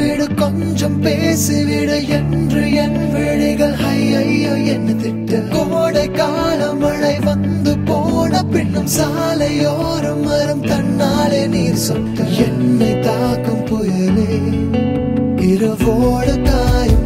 விடு கொஞ்சம் பேசிவிடு என்று என் விழிகள் ஐயோ என்ன திட்ட கோடை கால மழை வந்து போன பின்னும் சாலையோரம் மரம் தன்னாலே நீர் சொட்ட என்னை தாக்கும் புயலே இரவோடு காயும்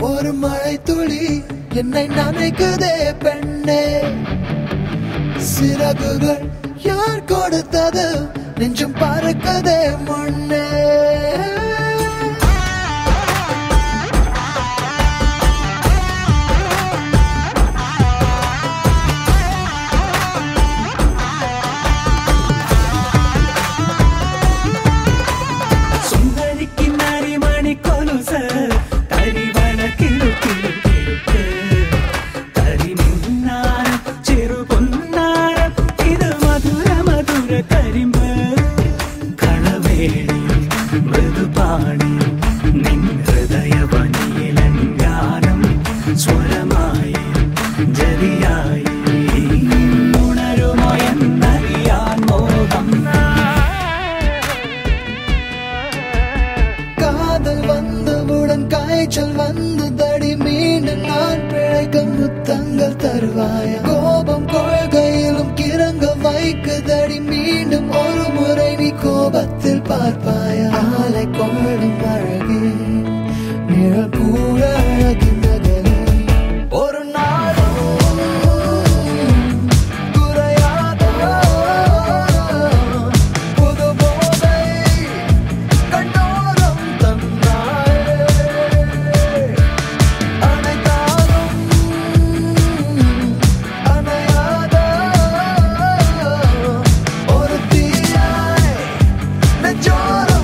ஒரு மழை துளி என்னை நினைக்குதே பெண்ணே சிறகுகள் யார் கொடுத்தது நெஞ்சம் பறக்கதே முன்னே காய்ச்சல் வந்ததடி மீண்டும் நான் பிழைக்க முத்தங்கள் தருவாயா கோபம் கொள்கையிலும் கிறங்க வைக்குதடி மீண்டும் ஒரு முறை நீ கோபத்தில் பார்ப்பாயா ஆலை கொள்ளும் அழகே நிழல் கூட அழகின் நகரே ஒரு நாளும் குறையாத புது போதை கண்டோரம் தந்தாய் ஒரு தீயாய் நெஞ்சோரம்